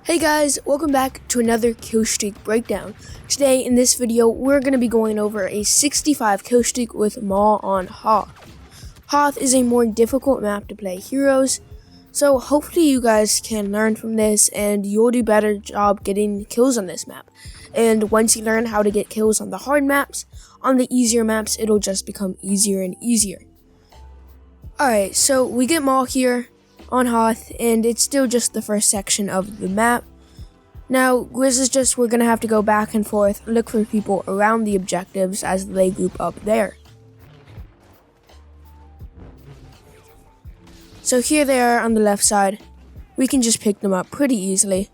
Hey guys, welcome back to another Killstreak Breakdown. Today in this video, we're going to be going over a 65 kill streak with Maul on Hoth. Hoth is a more difficult map to play heroes, so hopefully you guys can learn from this and you'll do a better job getting kills on this map. And once you learn how to get kills on the hard maps, on the easier maps, it'll just become easier and easier. Alright, so we get Maul here on Hoth, and it's still just the first section of the map. Now, this is just, we're going to have to go back and forth, look for people around the objectives as they group up there. So here they are on the left side. We can just pick them up pretty easily.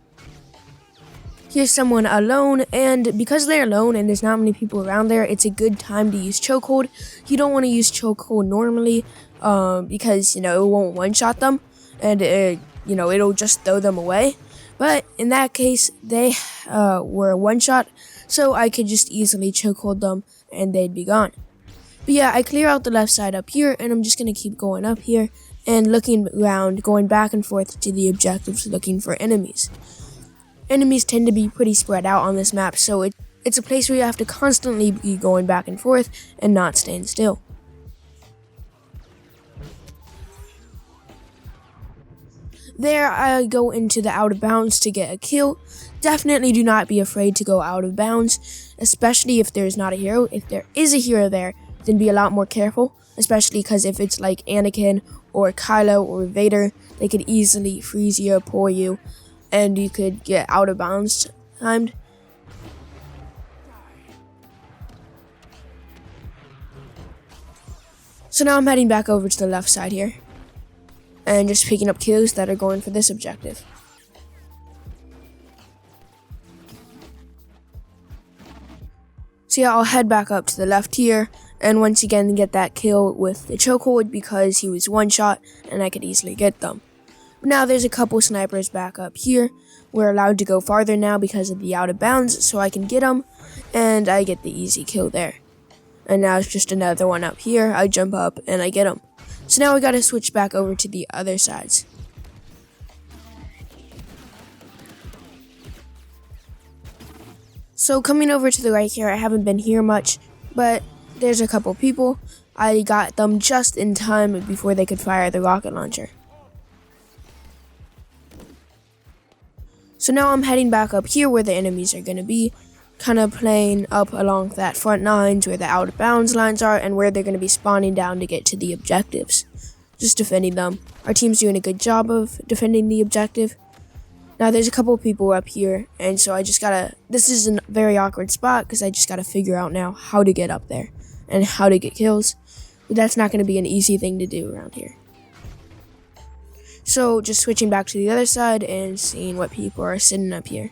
Here's someone alone, and because they're alone and there's not many people around there, it's a good time to use chokehold. You don't want to use chokehold normally, because, it won't one-shot them. And, it'll just throw them away. But in that case, they were one-shot, so I could just easily chokehold them and they'd be gone. But yeah, I clear out the left side up here, and I'm just going to keep going up here and looking around, going back and forth to the objectives, looking for enemies. Enemies tend to be pretty spread out on this map, so it's a place where you have to constantly be going back and forth and not staying still. There, I go into the out of bounds to get a kill. Definitely do not be afraid to go out of bounds, especially if there's not a hero. If there is a hero there, then be a lot more careful, especially because if it's like Anakin or Kylo or Vader, they could easily freeze you or pull you, and you could get out of bounds timed. So now I'm heading back over to the left side here, and just picking up kills that are going for this objective. So yeah, I'll head back up to the left here, and once again get that kill with the chokehold because he was one shot and I could easily get them. But now there's a couple snipers back up here. We're allowed to go farther now because of the out of bounds, so I can get them, and I get the easy kill there. And now it's just another one up here. I jump up and I get him. So now we gotta switch back over to the other sides. So coming over to the right here, I haven't been here much, but there's a couple people. I got them just in time before they could fire the rocket launcher. So now I'm heading back up here where the enemies are gonna be, kind of playing up along that front lines where the out of bounds lines are and where they're going to be spawning down to get to the objectives. Just defending them. Our team's doing a good job of defending the objective. Now there's a couple of people up here, and so I just gotta, this is a very awkward spot because I just gotta figure out now how to get up there and how to get kills. But that's not going to be an easy thing to do around here. So just switching back to the other side and seeing what people are sitting up here.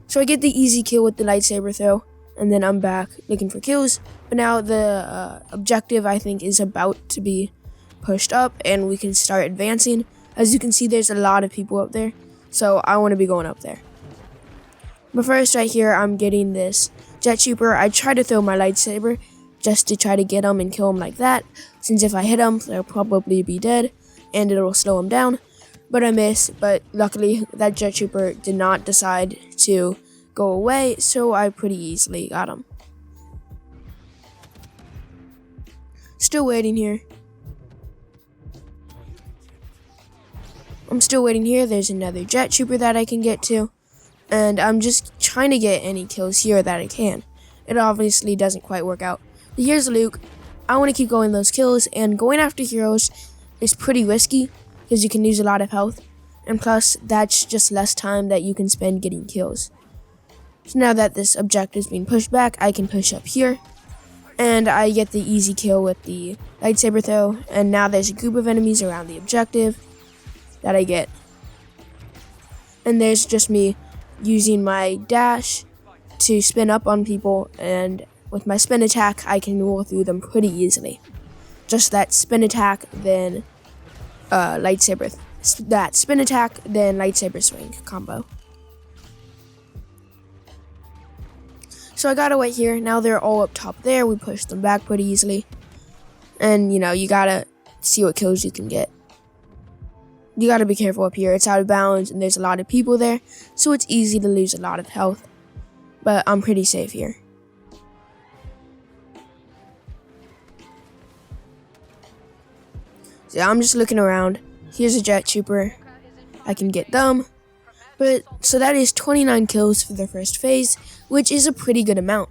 So I get the easy kill with the lightsaber throw, and then I'm back looking for kills. But now the objective, I think, is about to be pushed up, and we can start advancing. As you can see, there's a lot of people up there, so I want to be going up there. But first, right here, I'm getting this jet trooper. I try to throw my lightsaber just to try to get him and kill him like that, since if I hit him, they'll probably be dead, and it'll slow him down. But I miss, but luckily that jet trooper did not decide to go away, so I pretty easily got him. Still waiting here. I'm still waiting here. There's another jet trooper that I can get to, and I'm just trying to get any kills here that I can. It obviously doesn't quite work out. But here's Luke. I want to keep going those kills, and going after heroes is pretty risky because you can lose a lot of health, and plus that's just less time that you can spend getting kills. So now that this objective is being pushed back, I can push up here, and I get the easy kill with the lightsaber throw, and now there's a group of enemies around the objective that I get. And there's just me using my dash to spin up on people, and with my spin attack, I can roll through them pretty easily. Just that spin attack, then lightsaber, that spin attack, then lightsaber swing combo. So I gotta wait here. Now they're all up top there. We push them back pretty easily. And, you gotta see what kills you can get. You gotta be careful up here. It's out of bounds and there's a lot of people there, so it's easy to lose a lot of health. But I'm pretty safe here. So I'm just looking around. Here's a jet trooper. I can get them. But so that is 29 kills for the first phase, which is a pretty good amount.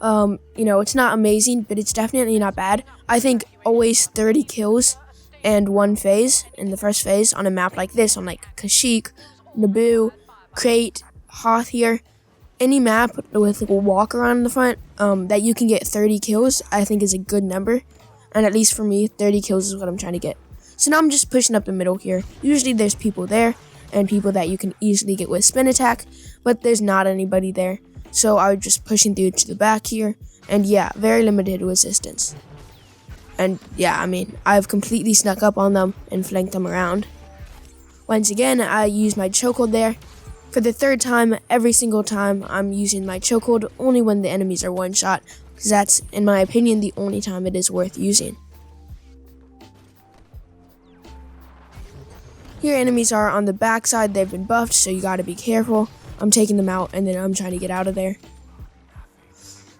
It's not amazing, but it's definitely not bad. I think always 30 kills and one phase in the first phase on a map like this, on like Kashyyyk, Naboo, Crate, Hoth here, any map with a walk around in the front that you can get 30 kills, I think is a good number. And at least for me, 30 kills is what I'm trying to get. So now I'm just pushing up the middle here. Usually there's people there and people that you can easily get with spin attack, but there's not anybody there. So I'm just pushing through to the back here. And yeah, very limited resistance. And yeah, I mean, I've completely snuck up on them and flanked them around. Once again, I use my chokehold there. For the third time, every single time, I'm using my chokehold only when the enemies are one shot, because that's, in my opinion, the only time it is worth using. Here enemies are on the backside, they've been buffed, so you gotta be careful. I'm taking them out, and then I'm trying to get out of there.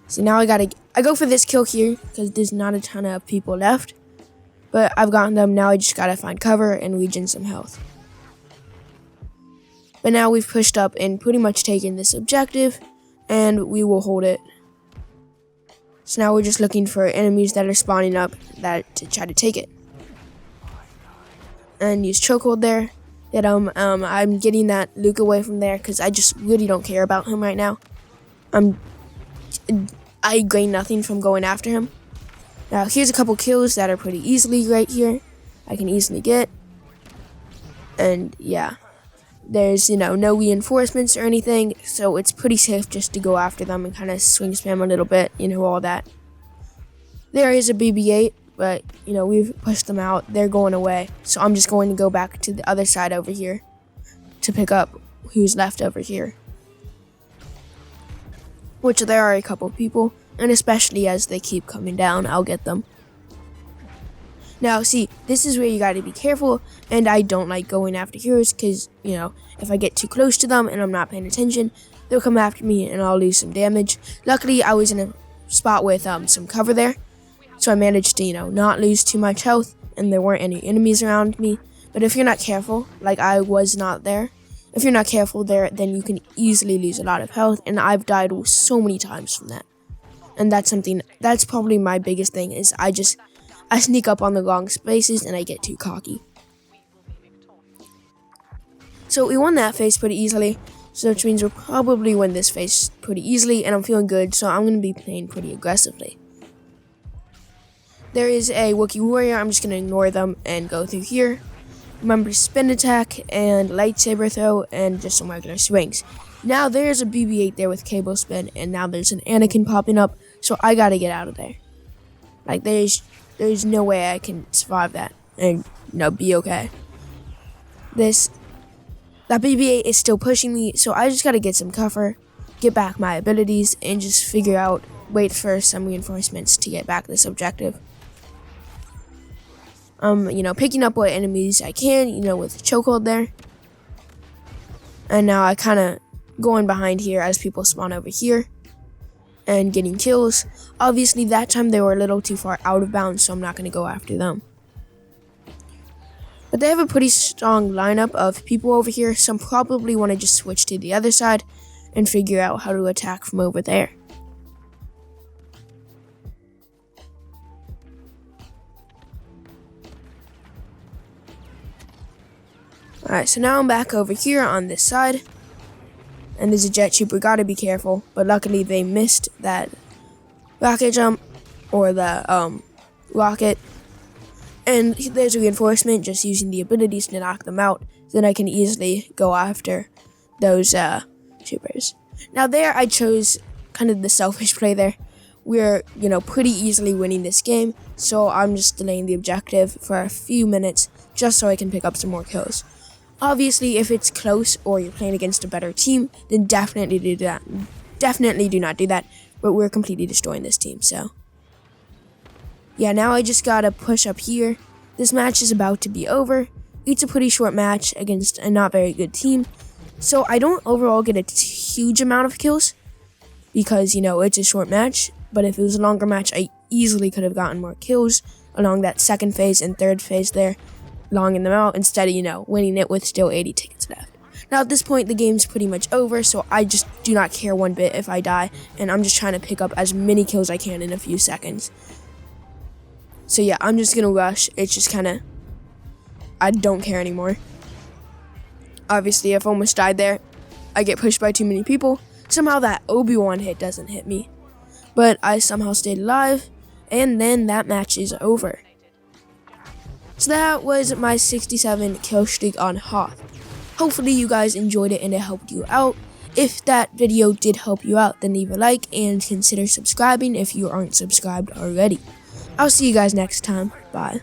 So now I go for this kill here, because there's not a ton of people left. But I've gotten them, now I just gotta find cover and regen some health. But now we've pushed up and pretty much taken this objective, and we will hold it. So now we're just looking for enemies that are spawning up to try to take it. And use chokehold there. I'm getting that Luke away from there because I just really don't care about him right now. I gain nothing from going after him. Now here's a couple kills that are pretty easily right here. I can easily get. And yeah. There's, no reinforcements or anything, so it's pretty safe just to go after them and kind of swing spam a little bit, all that. There is a BB-8, but, we've pushed them out. They're going away, so I'm just going to go back to the other side over here to pick up who's left over here. Which there are a couple people, and especially as they keep coming down, I'll get them. Now, see, this is where you gotta be careful, and I don't like going after heroes, because, if I get too close to them and I'm not paying attention, they'll come after me and I'll lose some damage. Luckily, I was in a spot with some cover there, so I managed to, not lose too much health, and there weren't any enemies around me. But if you're not careful, like I was not there, if you're not careful there, then you can easily lose a lot of health, and I've died so many times from that. And that's probably my biggest thing, is I sneak up on the wrong spaces and I get too cocky. So we won that phase pretty easily, so which means we'll probably win this phase pretty easily, and I'm feeling good, so I'm going to be playing pretty aggressively. There is a Wookiee warrior, I'm just going to ignore them and go through here. Remember spin attack and lightsaber throw and just some regular swings. Now there's a BB-8 there with cable spin, and now there's an Anakin popping up, so I gotta get out of there. Like there's no way I can survive that and be okay. That BB-8 is still pushing me, so I just gotta get some cover, get back my abilities, and just wait for some reinforcements to get back this objective. Picking up what enemies I can, with the chokehold there. And now I kinda going behind here as people spawn over here and getting kills. Obviously that time they were a little too far out of bounds, so I'm not gonna go after them. But they have a pretty strong lineup of people over here, so I'm probably want to just switch to the other side and figure out how to attack from over there. Alright, so now I'm back over here on this side, and there's a jet trooper, gotta be careful, but luckily they missed that rocket jump, or the rocket. And there's a reinforcement, just using the abilities to knock them out, then I can easily go after those troopers. Now there, I chose kind of the selfish play there. We're, pretty easily winning this game, so I'm just delaying the objective for a few minutes, just so I can pick up some more kills. Obviously, if it's close, or you're playing against a better team, then definitely do that. Definitely do not do that, but we're completely destroying this team, so. Yeah, now I just gotta push up here This match is about to be over. It's a pretty short match against a not very good team, so I don't overall get a huge amount of kills because, you know, it's a short match. But if it was a longer match, I easily could have gotten more kills along that second phase and third phase there, longing them out instead of, you know, winning it with still 80 tickets left. Now at this point, the game's pretty much over, so I just do not care one bit if I die, and I'm just trying to pick up as many kills I can in a few seconds. So yeah, I'm just gonna rush. It's just kinda, I don't care anymore. Obviously, I've almost died there. I get pushed by too many people. Somehow that Obi-Wan hit doesn't hit me. But I somehow stayed alive, and then that match is over. So that was my 67 kill streak on Hoth. Hopefully you guys enjoyed it and it helped you out. If that video did help you out, then leave a like and consider subscribing if you aren't subscribed already. I'll see you guys next time. Bye.